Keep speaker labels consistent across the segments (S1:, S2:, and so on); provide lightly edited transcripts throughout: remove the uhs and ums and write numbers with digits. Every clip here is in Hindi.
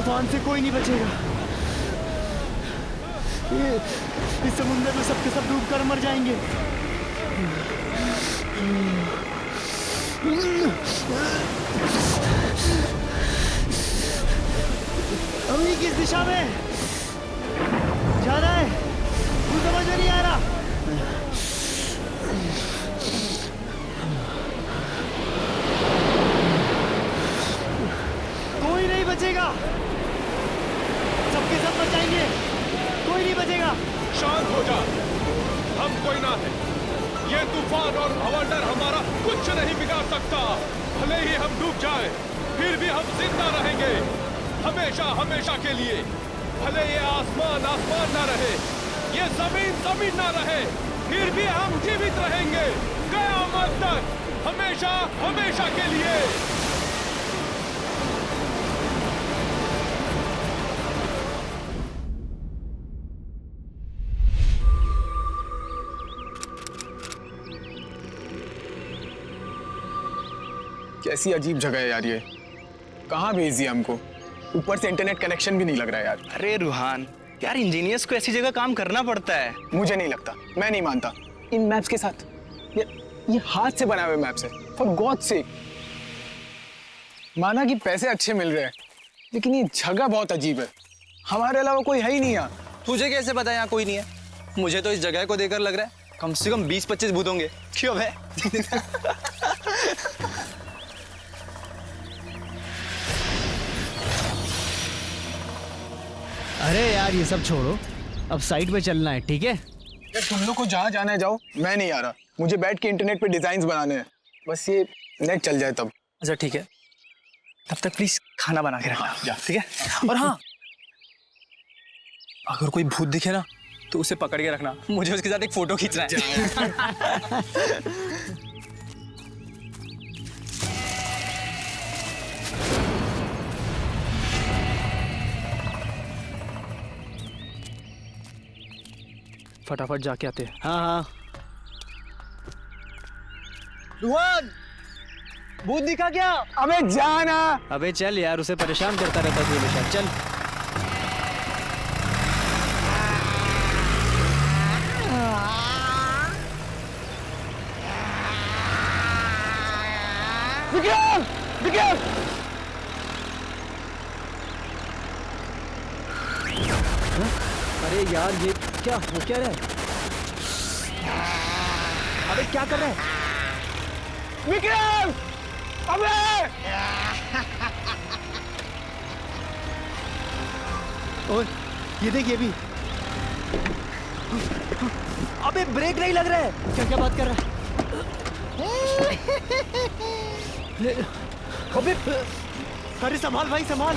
S1: तूफान से कोई नहीं बचेगा। इस समुद्र में सबके सब डूब कर मर जाएंगे। अभी किस दिशा में जा रहा है कुछ समझ में नहीं आ रहा। कोई नहीं बचेगा, सबके सब बचाएंगे, कोई नहीं बचेगा।
S2: शांत हो जा, हम कोई ना है। ये तूफान और भवंडर हमारा कुछ नहीं बिगाड़ सकता। भले ही हम डूब जाए फिर भी हम जिंदा रहेंगे, हमेशा हमेशा के लिए। भले ये आसमान आसमान ना रहे, ये जमीन जमीन ना रहे, फिर भी हम जीवित रहेंगे कयामत तक, हमेशा हमेशा के लिए।
S3: कैसी अजीब जगह है यार ये, कहाँ भेज दिया हमको? ऊपर से इंटरनेट कनेक्शन भी नहीं लग रहा है यार।
S1: अरे रुहान यार, इंजीनियर्स को ऐसी जगह काम करना पड़ता है।
S3: मुझे नहीं लगता, मैं नहीं मानता इन मैप्स के साथ। ये हाथ से बनाए हुए मैप्स है, फॉर गॉड सेक। माना कि पैसे अच्छे मिल रहे हैं, लेकिन ये जगह बहुत अजीब है। हमारे अलावा कोई है ही नहीं यहाँ।
S4: तुझे कैसे पता यहाँ कोई नहीं है? मुझे तो इस जगह को देखकर लग रहा है कम से कम 20-25 भूत होंगे। क्यों है?
S1: अरे यार ये सब छोड़ो, अब साइट पे चलना है, ठीक है?
S3: यार तुम लोग को जहाँ जाना है जाओ, मैं नहीं आ रहा। मुझे बैठ के इंटरनेट पे डिजाइन बनाने हैं, बस ये नेट चल जाए तब।
S4: अच्छा ठीक है, तब तक प्लीज खाना बना के रखना।
S3: जा।
S4: ठीक है? और हाँ, अगर कोई भूत दिखे ना तो उसे पकड़ के रखना, मुझे उसके साथ एक फोटो खींचना है। फटाफट जाके आते हैं।
S1: हाँ हाँ।
S4: रोहन, भूत दिखा क्या?
S3: अबे जाना।
S1: अबे चल यार, उसे परेशान करता रहता तू हमेशा। चल
S3: विक्रम, विक्रम।
S1: अरे यार ये क्या हो क्या रहा है? अबे क्या कर रहा है
S3: विक्रम? अबे
S1: ओए ये देख, ये भी। अबे ब्रेक नहीं लग रहा है। क्या क्या बात कर रहा है? अबे अरे संभाल भाई, संभाल।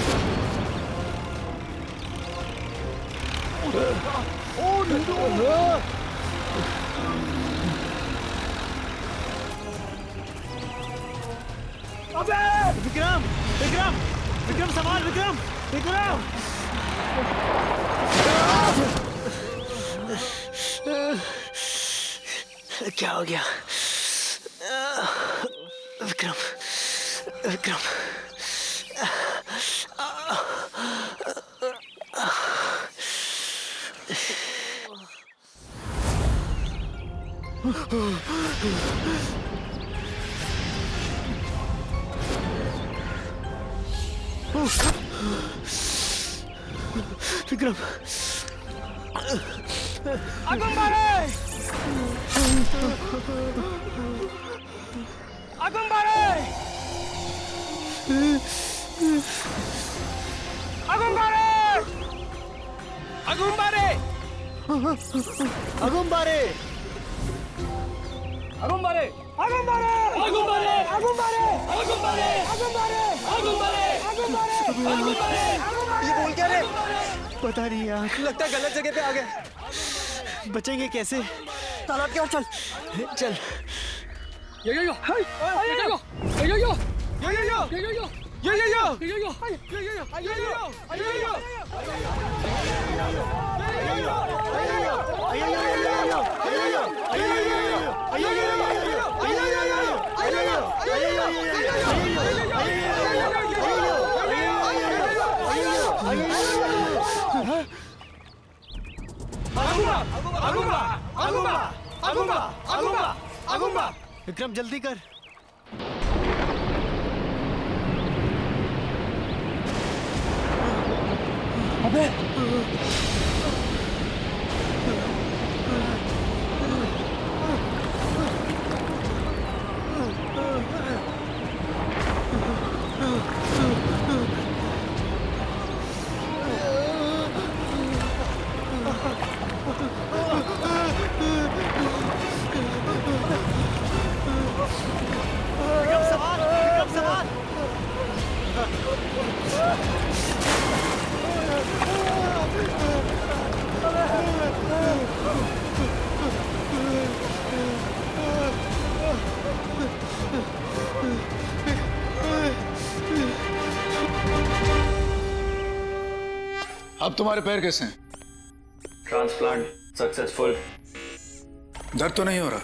S1: अबे विक्रम, विक्रम, विक्रम संभाल, विक्रम, विक्रम। क्या हो गया विक्रम? विक्रम विक्रम,
S4: अगुम्बारे! अगुम्बारे! अगुम्बारे! अगुम्बारे!
S1: अगुम्बारे,
S4: अगुम्बारे! अगुम्बारे! अगुम्बारे! अगुम्बारे! अगुम्बारे! अगुम्बारे! अगुम्बारे! अगुम्बारे! ये बोल क्या रहे?
S1: पता नहीं यार,
S4: लगता है गलत जगह पे आ गए।
S1: बचेंगे कैसे?
S4: तालाब के ओर चल।
S1: चल।
S4: यो यो यो यो यो यो यो यो यो यो
S1: विक्रम जल्दी कर। विक्रम सवार, विक्रम सवार।
S3: अब तुम्हारे पैर कैसे हैं?
S5: Transplant successful.
S3: दर्द तो नहीं हो रहा?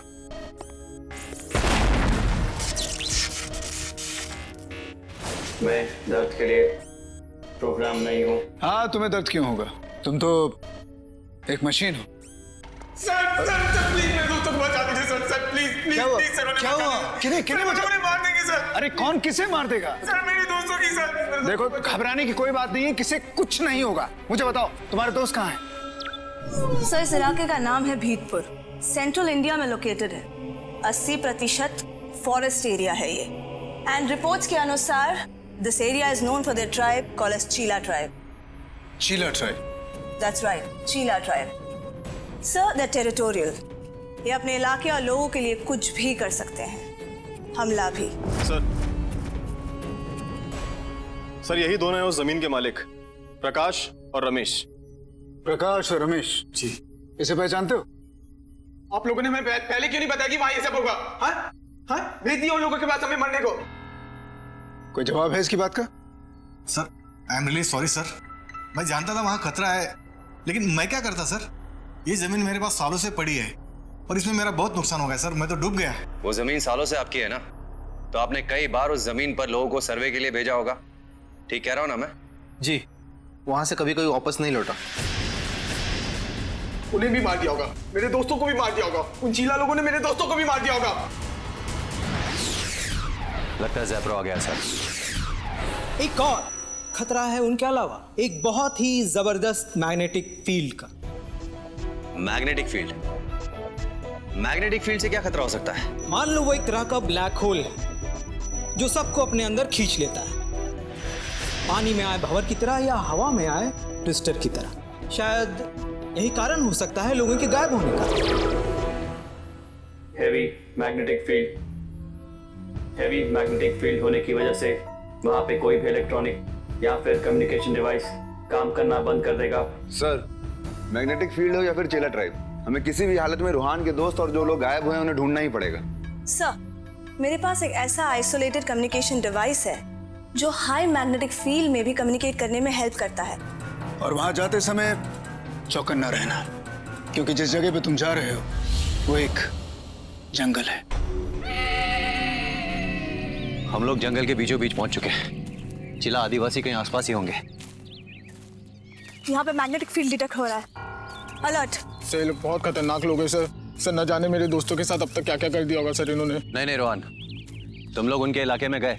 S5: मैं दर्द के लिए प्रोग्राम नहीं हूँ।
S3: हाँ, तुम्हें दर्द क्यों होगा? तुम तो एक मशीन हो।
S6: सर प्लीज मेरे दोस्तों को बचा दीजिए सर प्लीज
S3: क्या हुआ?
S6: प्लीज सर
S3: क्या हुआ? किन्हें बचा?
S6: उन्हें मार देंगे सर।
S3: अरे कौन किसे मार देगा?
S6: सर मेरे दोस्तों की सर।
S3: देखो, घबराने की कोई बात नहीं है, किसे कुछ नहीं होगा। मुझे बताओ, तुम्हारे दोस्त कहाँ हैं?
S7: सर, इस इलाके का नाम है भीतपुर, सेंट्रल इंडिया में लोकेटेड है। 80% फॉरेस्ट एरिया है ये। एंड रिपोर्ट्स के अनुसार this area is known for their tribe called as Cheela tribe.
S3: Cheela tribe?
S7: That's right, Cheela tribe. Sir, they territorial. ये अपने इलाके और लोगों के लिए कुछ भी कर सकते हैं, हमला भी।
S2: सर यही दोनों हैं उस जमीन के मालिक, प्रकाश और रमेश।
S3: प्रकाश और रमेश जी, इसे पहचानते हो?
S6: आप लोगों ने हमें पहले क्यों नहीं बताया कि वहाँ ये सब होगा? हाँ हाँ, भेज दिया उन लोगों के पास हमें मरने को।
S3: कोई जवाब है इसकी बात का?
S8: Sir I am really sorry sir. मैं जानता था वहाँ खतरा है, लेकिन मैं क्या करता सर। ये जमीन मेरे पास सालों से पड़ी है और इसमें मेरा बहुत नुकसान हो गया सर। मैं तो डूब गया।
S9: वो जमीन सालों से आपकी है ना, तो आपने कई बार उस जमीन पर लोगों को सर्वे के लिए भेजा होगा। ठीक कह रहा हूं ना मैं?
S4: जी, वहां से कभी कोई वापस नहीं लौटा।
S6: उन्हें भी मार दिया होगा, मेरे दोस्तों को भी मार दिया होगा। उन चीला लोगों ने मेरे दोस्तों को भी मार दिया होगा।
S9: लगता है ज़ैप्रो आ गया सर।
S10: एक और खतरा है उनके अलावा, एक बहुत ही जबरदस्त मैग्नेटिक फील्ड का।
S9: Magnetic field? मैग्नेटिक फील्ड से क्या खतरा हो सकता है?
S10: मान लो वो एक तरह का ब्लैक होल है जो सबको अपने अंदर खींच लेता है। पानी में आए भंवर की तरह या हवा में आए ट्विस्टर की तरह। शायद यही कारण हो सकता है लोगों के गायब होने का।
S5: हेवी मैग्नेटिक फील्ड होने की वजह से वहाँ पे कोई भी इलेक्ट्रॉनिक या फिर कम्युनिकेशन डिवाइस काम करना बंद कर देगा।
S11: सर, मैग्नेटिक फील्ड हो या फिर चेला ट्राइब, हमें किसी भी हालत में रूहान के दोस्त और जो लोग गायब हुए हैं उन्हें ढूंढना ही पड़ेगा।
S7: सर, मेरे पास एक ऐसा आइसोलेटेड कम्युनिकेशन डिवाइस है जो हाई मैग्नेटिक फील्ड में भी कम्युनिकेट करने में हेल्प करता है।
S3: और वहां जाते समय चौकन्ना रहना, क्योंकि जिस जगह पे तुम जा रहे हो वो एक जंगल है।
S9: हम लोग जंगल के बीचों बीच पहुंच चुके हैं। चिला आदिवासी कहीं आसपास ही होंगे।
S7: यहाँ पे मैग्नेटिक फील्ड डिटेक्ट हो रहा है। अलर्ट।
S3: सर, ये लोग बहुत खतरनाक लोग हैं सर। सर, न जाने मेरे दोस्तों के साथ अब तक क्या क्या कर दिया होगा सर इन्होंने।
S9: नहीं रोहन, तुम लोग उनके इलाके में गए,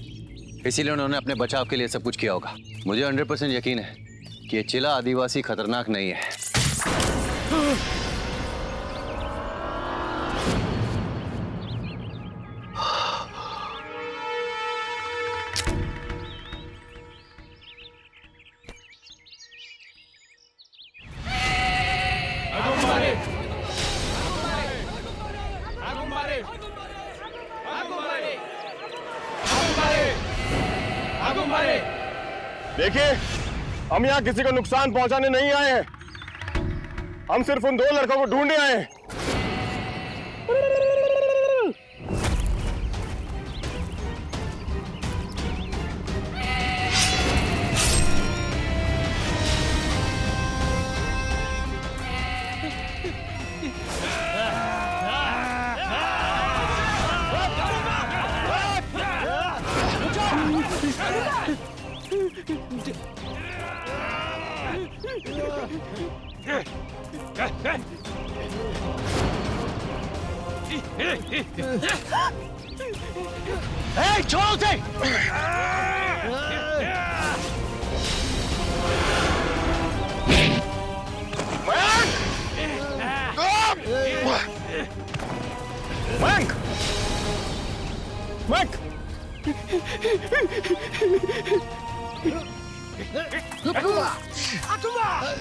S9: इसीलिए उन्होंने अपने बचाव के लिए सब कुछ किया होगा। मुझे 100% यकीन है कि ये चिला आदिवासी खतरनाक नहीं है।
S2: देखिए, हम यहाँ किसी को नुकसान पहुंचाने नहीं आए हैं। हम सिर्फ उन 2 लड़कों को ढूंढने आए हैं।
S1: छोड़ो उसे।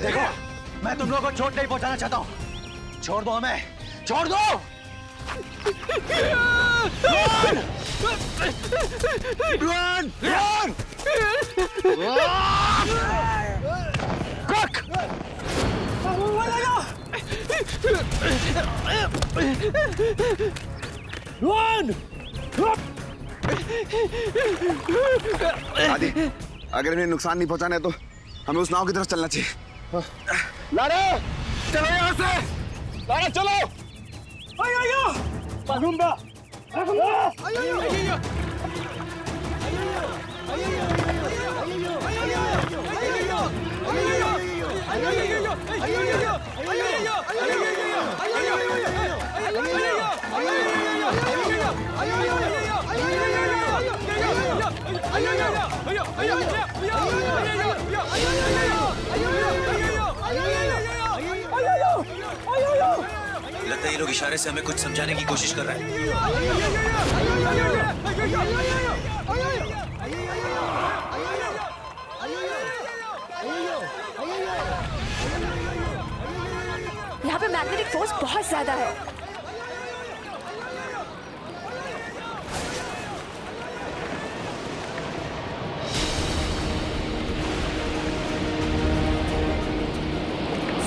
S9: देखो, मैं तुम लोगों को चोट नहीं पहुंचाना चाहता हूँ। छोड़ दो हमें, छोड़ दो। Run! Run! Quick!
S11: आदि, अगर इन्हें नुकसान नहीं पहुंचाना है तो हमें उस नाव की तरफ चलना चाहिए।
S2: लारा, चलो यहाँ से। लारा चलो।
S9: लगता है ये लोग इशारे से हमें कुछ समझाने की कोशिश कर रहे हैं।
S7: यहाँ पे मैग्नेटिक फोर्स बहुत ज्यादा है।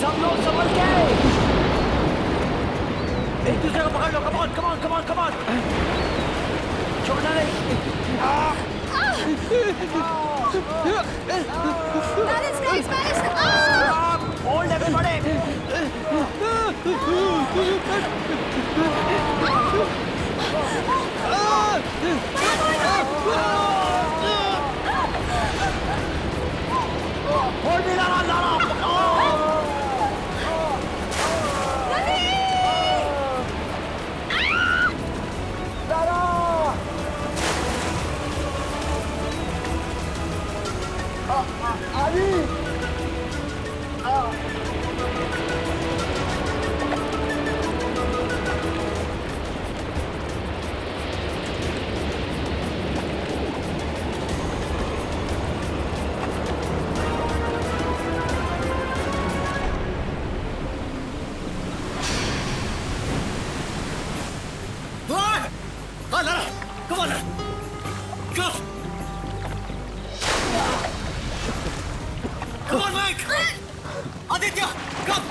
S1: सब लोग संभल के एक दूसरे को पकड़ लो। Come on come on come on come on, छोड़ना नहीं। Hold everybody. Hold me Lara Lara.
S2: Aditya, कम।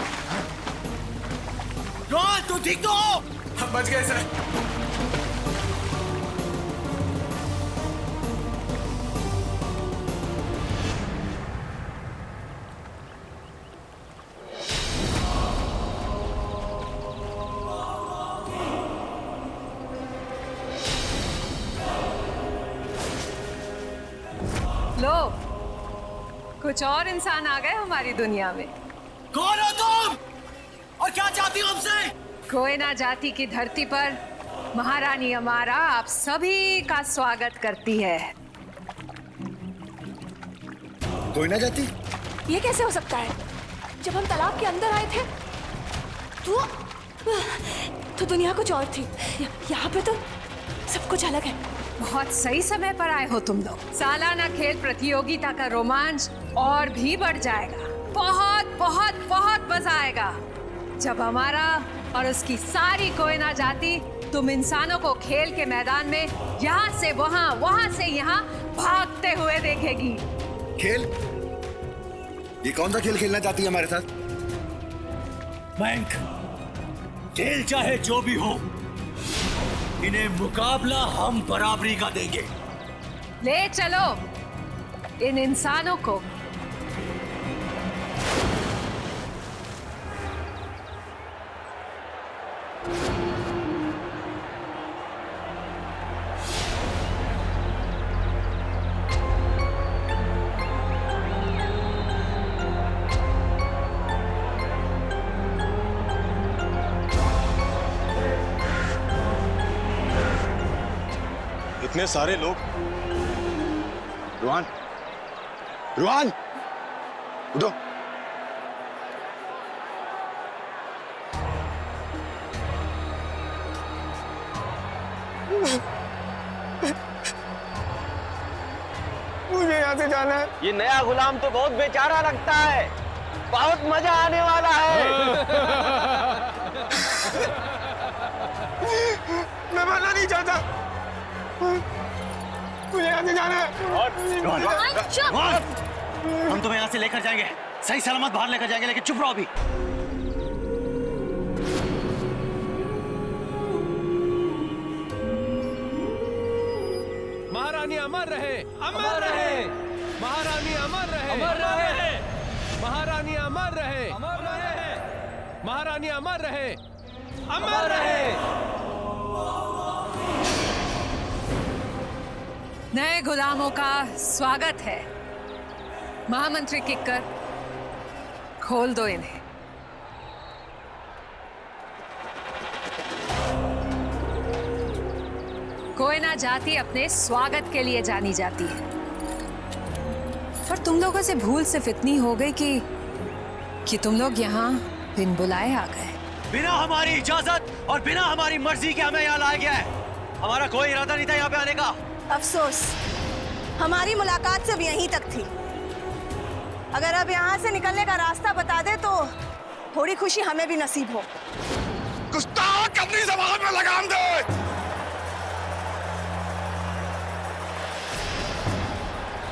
S2: रोहन, तू ठीक तो हो?
S6: हम बच गए सर।
S12: लो, कुछ और इंसान आ गए हमारी दुनिया में।
S2: कौन हो तुम और क्या चाहती हो हमसे?
S12: कोयना जाति की धरती पर महारानी अमारा आप सभी का स्वागत करती है।
S11: कोयना जाती?
S7: ये कैसे हो सकता है? जब हम तालाब के अंदर आए थे तो दुनिया कुछ और थी। यहाँ पे तो सब कुछ अलग है।
S12: बहुत सही समय पर आए हो तुम लोग। सालाना खेल प्रतियोगिता का रोमांच और भी बढ़ जाएगा। बहुत बहुत बहुत मजा आएगा जब हमारा और उसकी सारी कोयना जाति तुम इंसानों को खेल के मैदान में यहाँ से वहाँ, वहाँ से यहाँ भागते हुए देखेगी।
S11: खेल? ये कौन सा खेल खेलना चाहती है हमारे साथ?
S1: बैंक, खेल चाहे जो भी हो, इन्हें मुकाबला हम बराबरी का देंगे।
S12: ले चलो इन इंसानों को।
S8: इतने सारे लोग।
S11: रोहन, रोहन, उठो।
S6: मुझे यहाँ से जाना है।
S1: ये नया गुलाम तो बहुत बेचारा लगता है, बहुत मजा आने वाला है।
S6: मैं मरना नहीं चाहता, मुझे यहाँ से जाना है।
S1: हम तुम्हें यहाँ से लेकर जाएंगे, सही सलामत बाहर लेकर जाएंगे, लेकिन चुप रहो अभी।
S2: महारानी अमर रहे, अमर रहे। महारानी अमर रहे, अमर रहे। महारानी अमर रहे, अमर रहे। महारानी अमर रहे, अमर रहे।
S12: नए गुलामों का स्वागत है। महामंत्री किक्कर, खोल दो इन्हें। कोयना जाति अपने स्वागत के लिए जानी जाती है, पर तुम लोगों से भूल सिर्फ इतनी हो गई कि तुम लोग यहाँ बिन बुलाए आ गए।
S1: बिना हमारी इजाजत और बिना हमारी मर्जी के हमें यहाँ लाया गया है। हमारा कोई इरादा नहीं था यहाँ पे आने का।
S7: अफसोस, हमारी मुलाकात सिर्फ यहीं तक थी। अगर अब यहाँ से निकलने का रास्ता बता दे तो थोड़ी खुशी हमें भी नसीब हो।
S8: गुस्ताख, अपनी ज़बान में लगाम दे।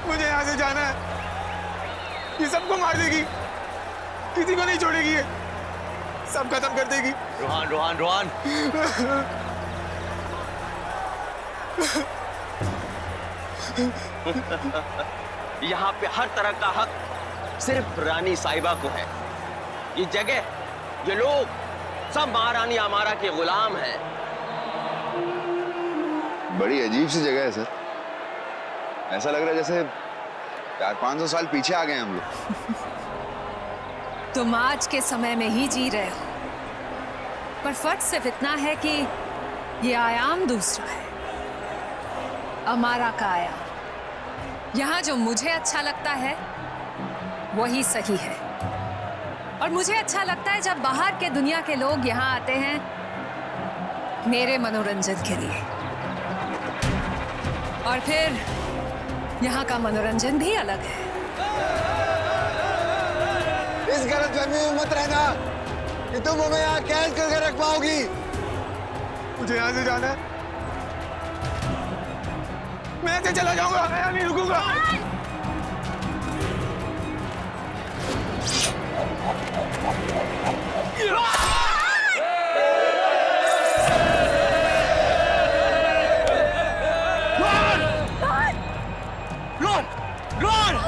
S6: मुझे यहाँ से जाना है। ये सबको मार देगी, किसी को नहीं छोड़ेगी, ये सब खत्म कर देगी।
S1: रोहन, रोहन, रोहन। यहाँ पे हर तरह का हक सिर्फ रानी साहिबा को है। ये जगह, ये लोग सब महारानी अमारा के गुलाम हैं।
S11: बड़ी अजीब सी जगह है सर। ऐसा लग रहा है जैसे 400-500 साल पीछे आ गए हम लोग।
S12: तुम आज के समय में ही जी रहे हो, पर फर्क सिर्फ इतना है कि ये आयाम दूसरा है, अमारा का आयाम। यहाँ जो मुझे अच्छा लगता है वही सही है, और मुझे अच्छा लगता है जब बाहर के दुनिया के लोग यहाँ आते हैं मेरे मनोरंजन के लिए, और फिर यहाँ का मनोरंजन भी अलग है।
S11: इस गलतफहमी में मत रहना कि तुम हमें यहाँ कैद करके रख पाओगी।
S6: मुझे यहाँ से जाना है, मैं ऐसे चला जाऊंगा, मैं यहाँ नहीं रुकूंगा।
S1: रोहन, रोहन।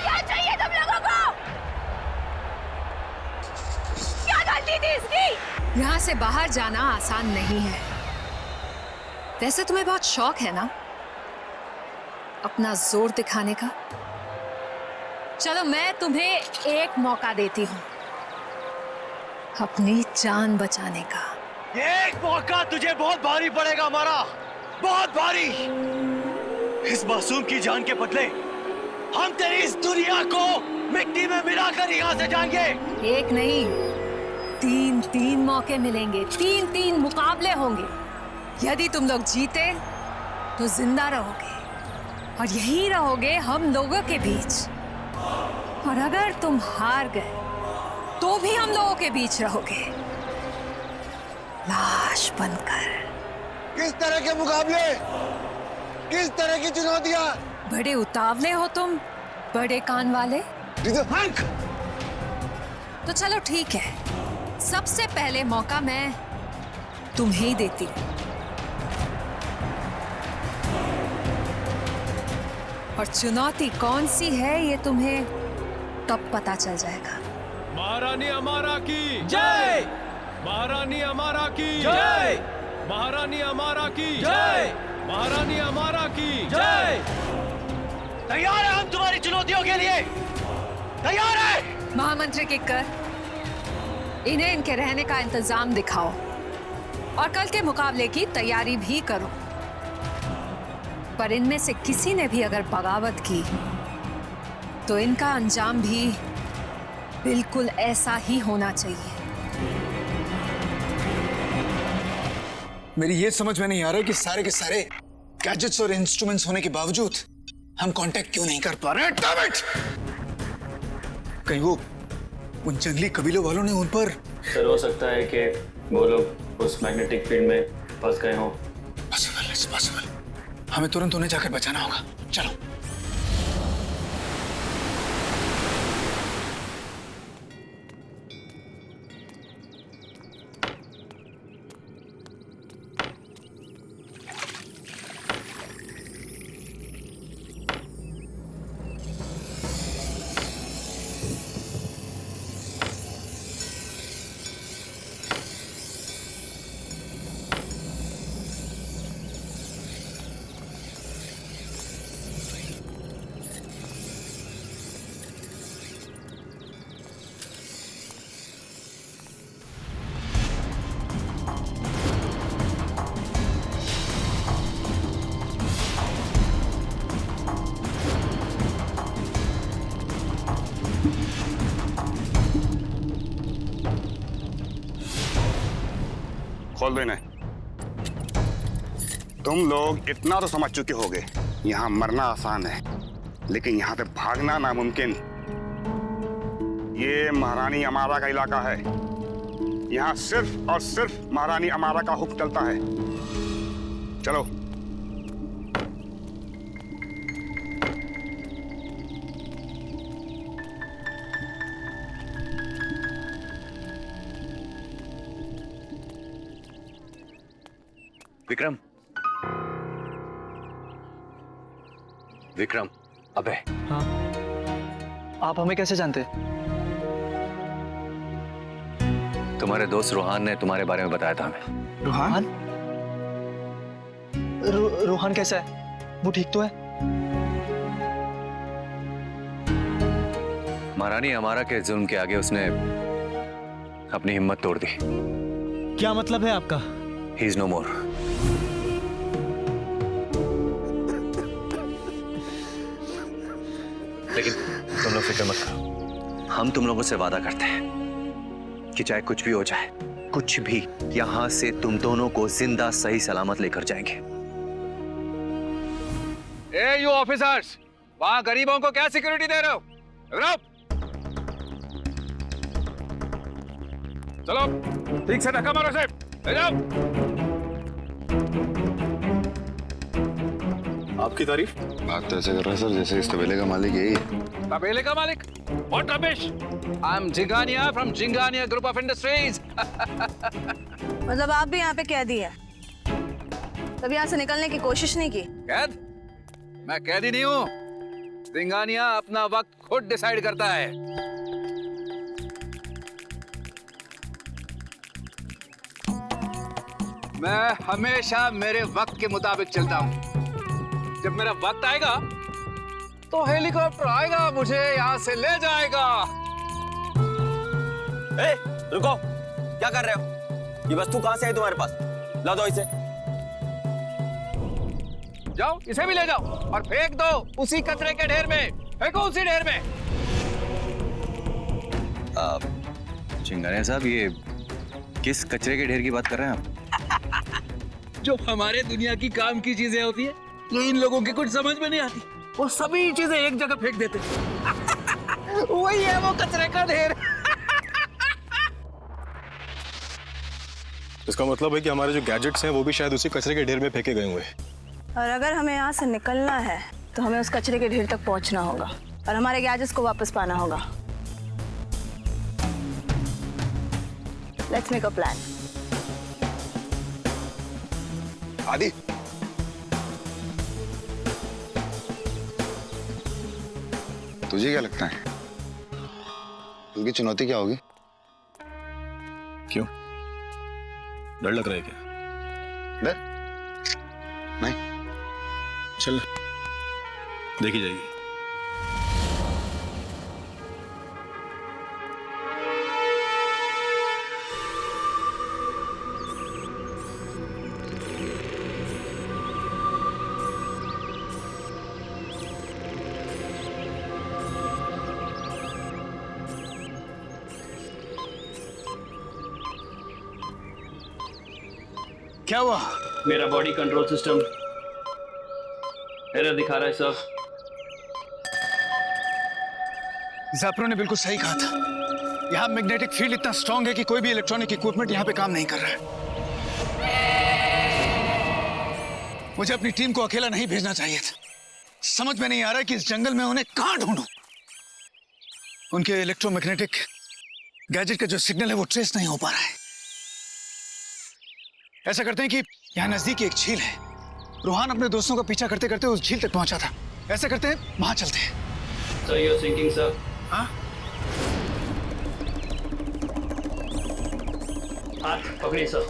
S7: क्या चाहिए तुम लोगों को? क्या गलती थी इसकी?
S12: यहाँ से बाहर जाना आसान नहीं है। वैसे तुम्हें बहुत शौक है ना अपना जोर दिखाने का? चलो मैं तुम्हें एक मौका देती हूँ अपनी जान बचाने का।
S1: एक मौका तुझे बहुत भारी पड़ेगा हमारा, बहुत भारी। इस मासूम की जान के बदले हम तेरी इस दुनिया को मिट्टी में मिलाकर यहाँ से जाएंगे।
S12: एक नहीं, 3 मौके मिलेंगे, 3 मुकाबले होंगे। यदि तुम लोग जीते तो जिंदा रहोगे और यहीं रहोगे हम लोगों के बीच, और अगर तुम हार गए तो भी हम लोगों के बीच रहोगे लाश बनकर।
S11: किस तरह के मुकाबले, किस तरह की चुनौतियां?
S12: बड़े उतावले हो तुम, बड़े कान वाले। तो चलो ठीक है, सबसे पहले मौका मैं तुम्हें ही देती हूँ, और चुनौती कौन सी है ये तुम्हें तब पता चल जाएगा।
S2: महारानी अमारा की जय, महारानी अमारा की जय, महारानी अमारा की जय, महारानी अमारा की
S1: जय। तैयार है हम तुम्हारी चुनौतियों के लिए, तैयार है।
S12: महामंत्री किक्कर, इन्हें इनके रहने का इंतजाम दिखाओ और कल के मुकाबले की तैयारी भी करो। पर इनमें से किसी ने भी अगर बगावत की तो इनका अंजाम भी बिल्कुल ऐसा ही होना चाहिए।
S3: मेरी ये समझ में नहीं आ रहा कि सारे के सारे गैजेट्स और इंस्ट्रूमेंट्स होने के बावजूद हम कांटेक्ट क्यों नहीं कर पा रहे हैं। Damn it! कहीं वो उन जंगली कबीलों वालों ने उन पर
S5: सर हो सकता है कि वो लोग उस मैग्नेटिक फील्ड में फंस गए हों।
S3: Possible, it's possible. हमें तुरंत उन्हें जाकर बचाना होगा। चलो।
S13: खोल दो इन्हें। तुम लोग इतना तो समझ चुके होगे, यहाँ मरना आसान है लेकिन यहाँ पे भागना नामुमकिन। ये महारानी अमारा का इलाका है, यहाँ सिर्फ और सिर्फ महारानी अमारा का हुक्म चलता है। चलो।
S9: विक्रम, विक्रम, अबे।
S4: हाँ, आप हमें कैसे जानते?
S9: तुम्हारे दोस्त रूहान ने तुम्हारे बारे में बताया था हमें।
S4: रूहान? रूहान कैसा है? वो ठीक तो है?
S9: महारानी अमारा के जुल्म के आगे उसने अपनी हिम्मत तोड़ दी।
S10: क्या मतलब है आपका?
S9: He is no more. लेकिन तुम लोग फिक्र मत करो, हम तुम लोगों से वादा करते हैं कि चाहे कुछ भी हो जाए, कुछ भी, यहां से तुम दोनों को जिंदा सही सलामत लेकर जाएंगे।
S11: ए यू ऑफिसर्स, वहां गरीबों को क्या सिक्योरिटी दे रहे हो? चलो ठीक से धक्का मारो, साहब ले जाओ।
S8: आपकी तारीफ?
S11: बात तो ऐसे कर रहे हैं सर जैसे इस तबेले का मालिक यही है।
S2: तबेले का मालिक? What rubbish? I'm Jingania from Jingania Group of Industries.
S7: मतलब आप भी यहाँ पे कैदी है? तब यहाँ से निकलने की कोशिश नहीं की?
S11: कैद? मैं कैदी नहीं हूँ। जिंगानिया अपना वक्त खुद डिसाइड करता है। मैं हमेशा मेरे वक्त के मुताबिक चलता हूँ। जब मेरा वक्त आएगा तो हेलीकॉप्टर आएगा, मुझे यहाँ से ले जाएगा।
S1: ए, रुको, क्या कर रहे हो? ये वस्तु कहाँ से आई तुम्हारे पास? ला दो इसे।
S11: जाओ इसे भी ले जाओ और फेंक दो उसी कचरे के ढेर में। फेंको उसी ढेर में।
S9: चिंगारिया साहब, ये किस कचरे के ढेर की बात कर रहे हैं आप?
S11: जो हमारे दुनिया की काम की चीजें होती है, जो इन लोगों की कुछ समझ में नहीं आती, वो सभी चीजें एक जगह फेंक देते वही है वो कचरे का ढेर।
S8: इसका मतलब है कि हमारे जो गैजेट्स हैं वो भी शायद उसी कचरे के ढेर में फेंके गए हुए हैं।
S7: और अगर हमें यहाँ से निकलना है तो हमें उस कचरे के ढेर तक पहुँचना होगा और हमारे गैजेट्स को वापस पाना होगा। Let's make a plan.
S11: आदि, तुझे क्या लगता है उनकी चुनौती क्या होगी?
S8: क्यों, डर लग रहा है क्या?
S11: डर नहीं,
S3: चल
S2: देखी जाएगी।
S3: क्या हुआ?
S5: मेरा बॉडी कंट्रोल सिस्टम एरर दिखा रहा है सर।
S3: ज़ैप्रो ने बिल्कुल सही कहा था। यहाँ मैग्नेटिक फील्ड इतना स्ट्रांग है कि कोई भी इलेक्ट्रॉनिक इक्विपमेंट यहाँ पे काम नहीं कर रहा है। मुझे अपनी टीम को अकेला नहीं भेजना चाहिए था। समझ में नहीं आ रहा है कि इस जंगल में उन्हें कहाँ ढूंढूं। उनके इलेक्ट्रोमैग्नेटिक गैजेट का जो सिग्नल है वो ट्रेस नहीं हो पा रहा है। ऐसा करते हैं कि यहाँ नजदीक एक झील है। रूहान अपने दोस्तों का पीछा करते करते उस झील तक पहुंचा था। ऐसा करते हैं वहां चलते हैं।
S5: Sir you are sinking sir.
S3: हाँ?
S5: हाथ पकड़िए सर।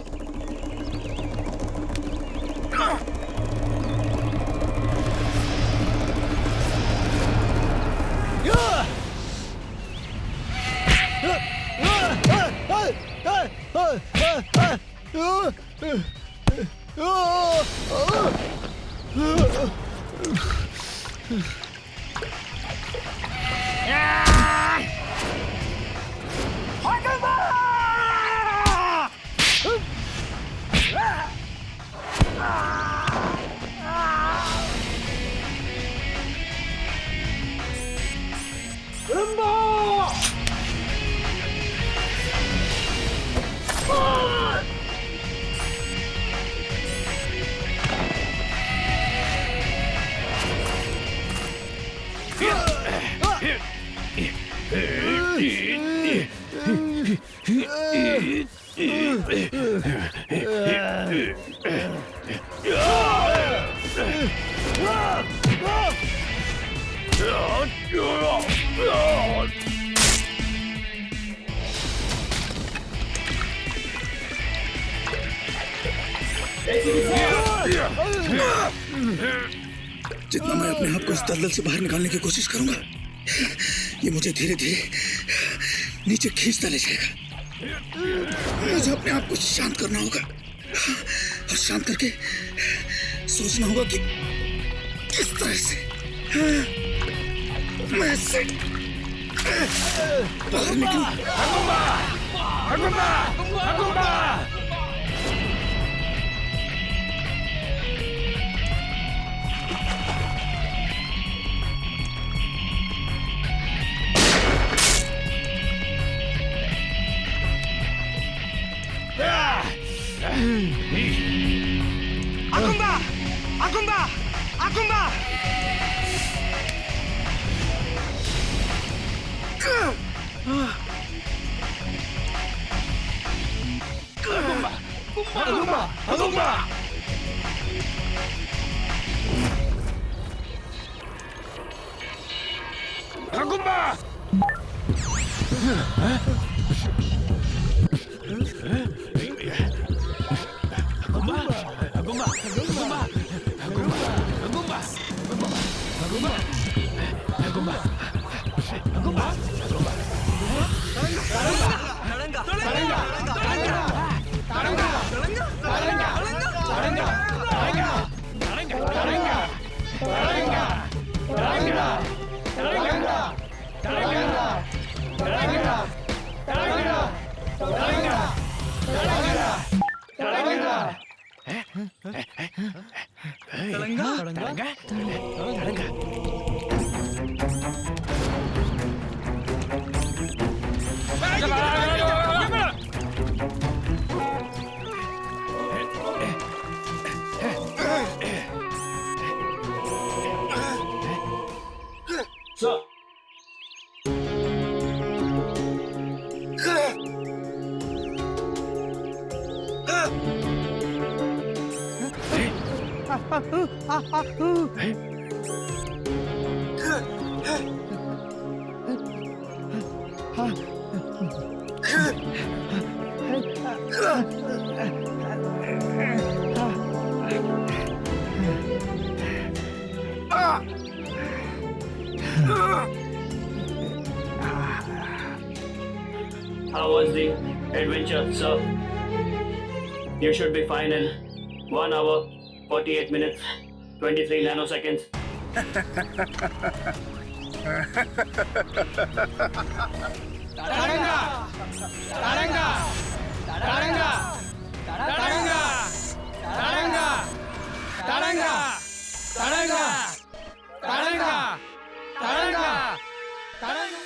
S3: जितना मैं अपने आप को इस दलदल से बाहर निकालने की कोशिश करूंगा, ये मुझे धीरे धीरे नीचे खींचता ले जाएगा। मुझे अपने आप को शांत करना होगा और शांत करके सोचना होगा कि किस तरह से मैं इससे बाहर निकलूं।
S6: Agumba! Agumba! Agumba! Agumba! Agumba! Agumba!
S5: Adventure, sir. You should be fine in 1 hour, 48 minutes, 23 nanoseconds.
S6: Taranga Taranga Taranga Taranga Taranga Taranga Taranga Taranga Taranga Taranga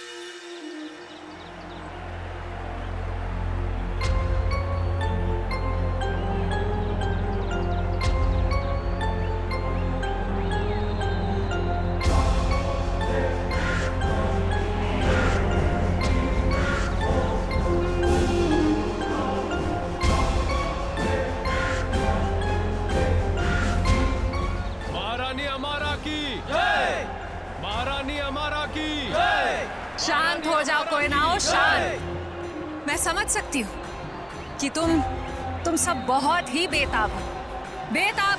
S2: महारानी अमारा की
S12: शांत हो जाओ कोई ना हो, शांत। मैं समझ सकती हूँ कि तुम सब बहुत ही बेताब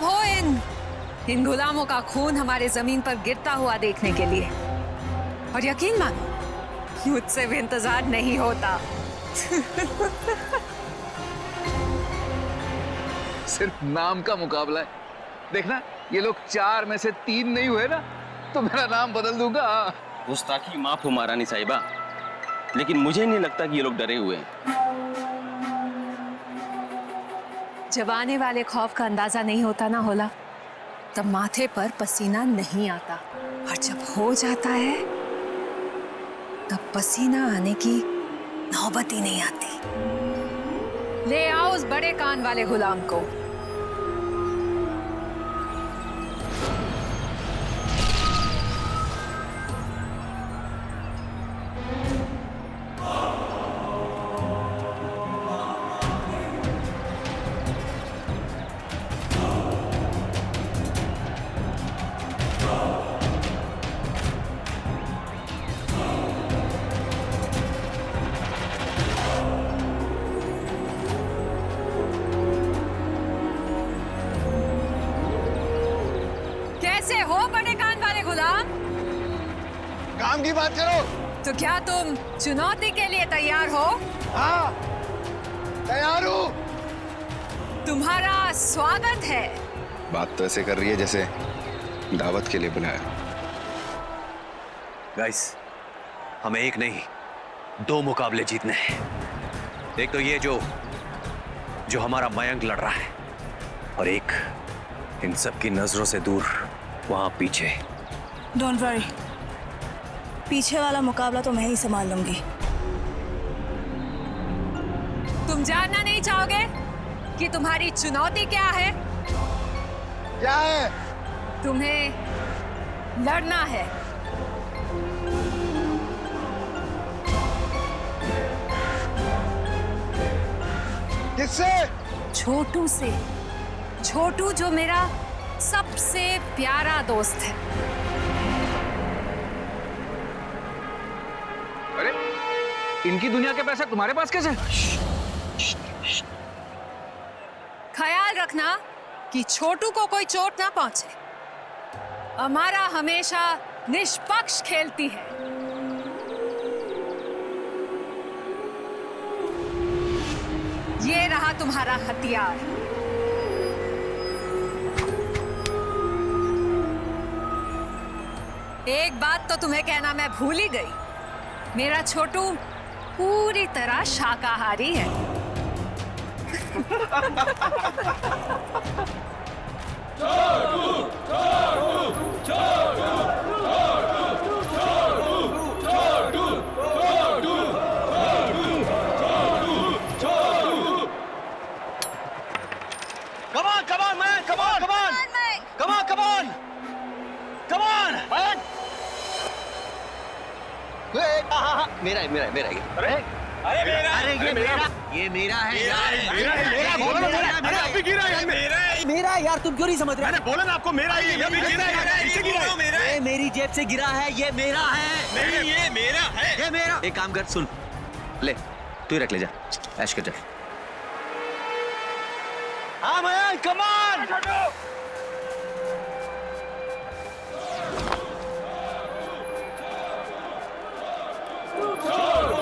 S12: हो इन गुलामों का खून हमारे जमीन पर गिरता हुआ देखने के लिए। और यकीन मानो मुझसे भी इंतजार नहीं होता।
S11: सिर्फ नाम का मुकाबला है। देखना, ये लोग 4 में से 3 नहीं हुए ना तो मेरा नाम बदल दूंगा।
S14: गुस्ताखी माफ हो महारानी साहिबा, लेकिन मुझे नहीं लगता कि ये लोग डरे हुए हैं।
S12: जब आने वाले खौफ का अंदाजा नहीं होता ना होला, तब माथे पर पसीना नहीं आता, और जब हो जाता है तब पसीना आने की नौबत ही नहीं आती। ले आओ उस बड़े कान वाले गुलाम को। हो बड़े कान वाले गुलाम,
S6: काम की बात करो।
S12: तो क्या तुम चुनौती के लिए तैयार हो?
S6: हाँ, तैयार हूँ।
S12: तुम्हारा स्वागत है।
S8: बात तो ऐसे कर रही है जैसे दावत के लिए बुलाया।
S9: गाइस, हमें एक नहीं 2 मुकाबले जीतने हैं। एक तो ये जो हमारा मयंक लड़ रहा है, और एक इन सब की नजरों से दूर वहां पीछे।
S7: डोंट वरी, पीछे वाला मुकाबला तो मैं ही संभाल लूंगी।
S12: तुम जानना नहीं चाहोगे कि तुम्हारी चुनौती क्या है?
S6: क्या है?
S12: तुम्हें लड़ना है।
S6: किससे?
S12: छोटू से। छोटू जो मेरा सबसे प्यारा दोस्त है।
S11: अरे, इनकी दुनिया के पैसे तुम्हारे पास कैसे?
S12: ख्याल रखना कि छोटू को कोई चोट ना पहुंचे। अमारा हमेशा निष्पक्ष खेलती है। ये रहा तुम्हारा हथियार। एक बात तो तुम्हें कहना मैं भूल ही गई, मेरा छोटू पूरी तरह शाकाहारी है।
S2: छोटू, छोटू, छोटू, छोटू, छोटू, छोटू, छोटू, छोटू।
S1: Come on, come on, man! Come on, come on! Come on, come on! Come on!
S9: मेरा है, मेरा है, मेरा है।
S1: अरे मेरा,
S9: अरे ये मेरा, ये मेरा है यार।
S1: मेरा बोलो ना, मेरा अभी गिरा है, मेरा है।
S10: मेरा है यार, तुम क्यों नहीं समझ रहे?
S1: मैंने बोला ना आपको, मेरा ही है, अभी गिरा है, इसे गिरा है। मेरा है,
S10: मेरी जेब से गिरा है, ये मेरा है।
S1: नहीं, ये मेरा है,
S10: ये मेरा।
S9: एक काम कर, सुन ले, तू ही रख ले, जा ऐश कर जा।
S1: हाँ मयंक, come on!
S2: छोटू,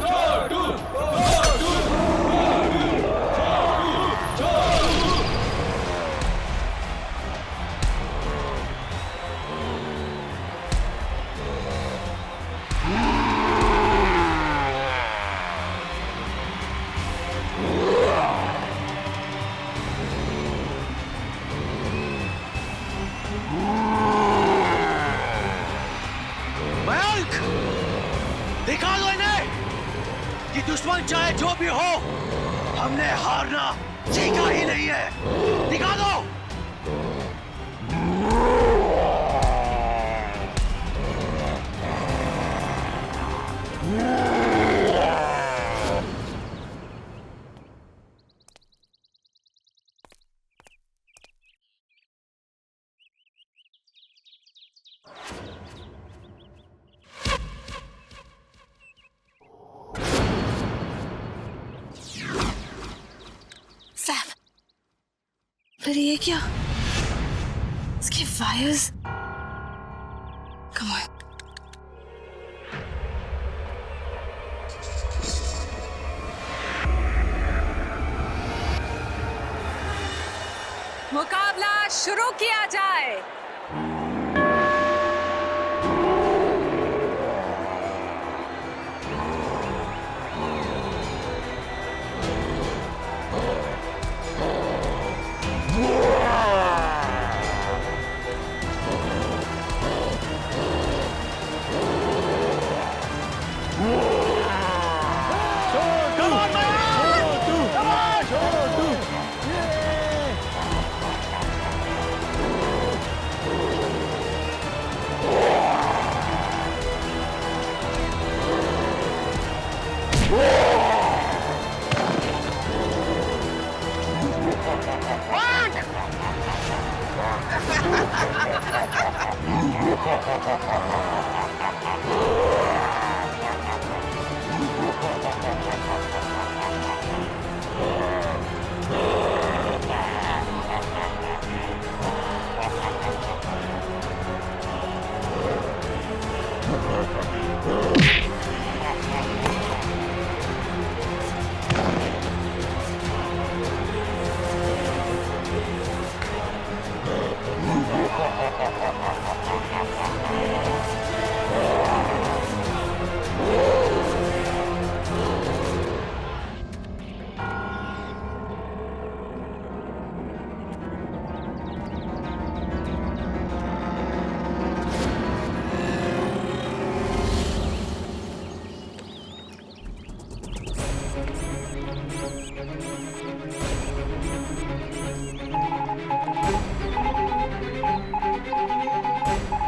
S2: छोटू, छोटू,
S1: जो भी हो, हमने हारना सीखा ही नहीं है। दिखा दो।
S7: सैम, पर ये क्या? इसके वायर्स। Come on.
S12: मुकाबला शुरू किया जाए।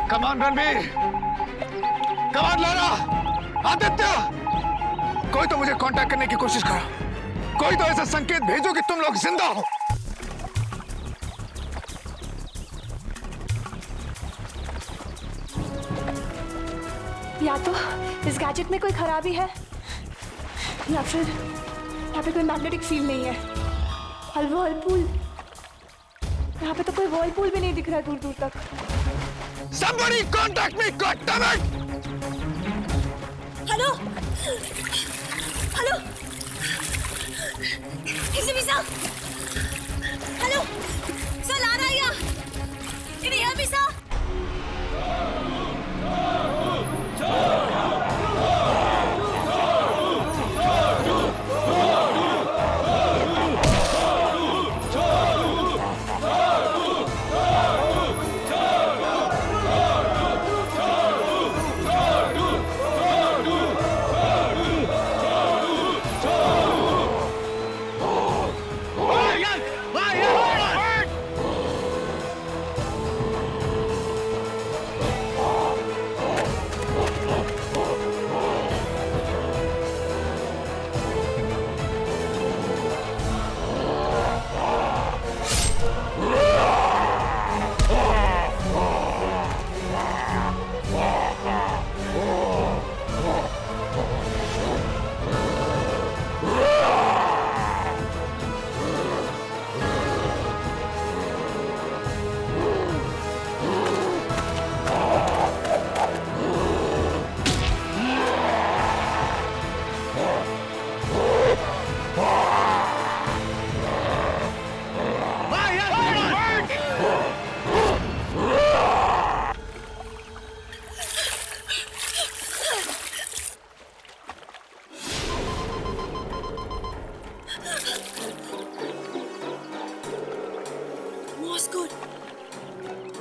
S6: कमान रणवीर, कमान लारा, आदित्य, कोई तो मुझे कांटेक्ट करने की कोशिश करो। कोई तो ऐसा संकेत भेजो कि तुम लोग जिंदा हो।
S15: या तो इस गैजेट में कोई खराबी है या फिर यहाँ पे कोई मैग्नेटिक फील्ड नहीं है। वर्लपूल, यहाँ पे तो कोई वर्लपूल भी नहीं दिख रहा है दूर दूर तक।
S6: Somebody contact me, goddammit!
S15: Hello, hello, Izumi-san, hello, sir Lara है यहाँ। Can you hear me, sir?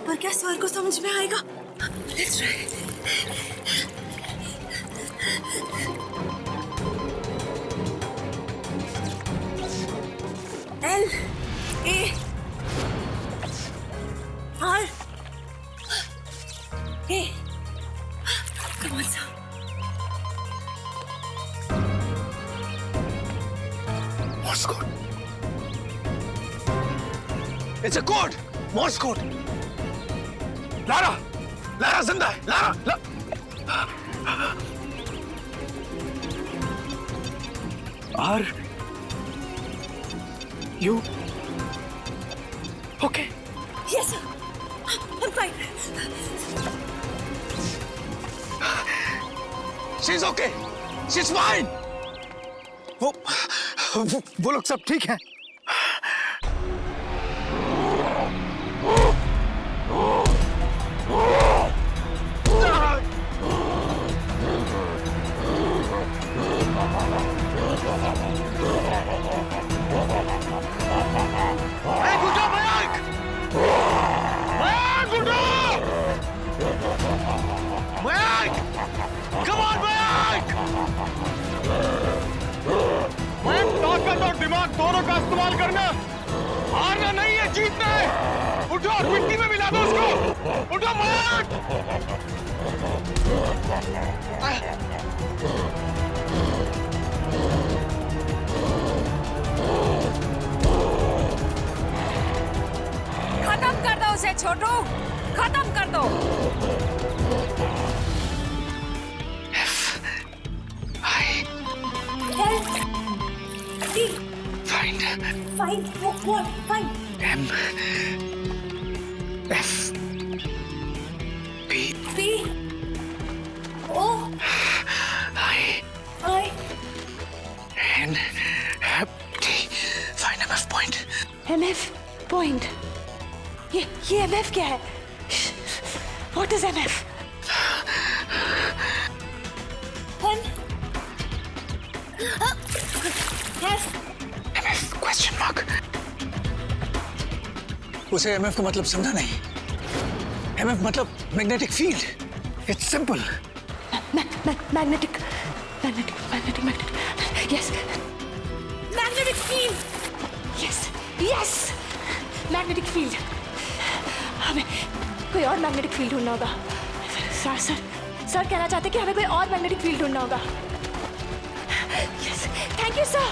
S15: पर क्या स्वर को समझ में आएगा? Let's try.
S7: L A R A. Come on, sir.
S3: Morse code. It's a code. Morse code. Lara, Lara जिंदा है. Lara. R U. Okay.
S7: Yes, sir. I'm fine.
S3: She's okay. She's fine. वो लोग सब ठीक हैं.
S2: दिमाग दोनों का इस्तेमाल करना. हारना नहीं है, जीतना है. उठो और मिट्टी में मिला दो उसको. उठो मयंक.
S12: खत्म कर दो उसे छोटू, खत्म कर दो.
S7: Find what? Find
S3: M F P
S7: O
S3: I N T. Find MF point.
S15: MF point. ये MF क्या है? What is MF?
S3: MF question mark. उसे MF का मतलब समझा नहीं. MF मतलब magnetic field. It's simple.
S15: Magnetic. Yes.
S7: magnetic field.
S15: Yes. Magnetic field. हमें कोई और मैग्नेटिक फील्ड ढूंढना होगा. सर कहना चाहते कि हमें कोई और मैग्नेटिक फील्ड ढूंढना होगा. Yes. Thank you, sir.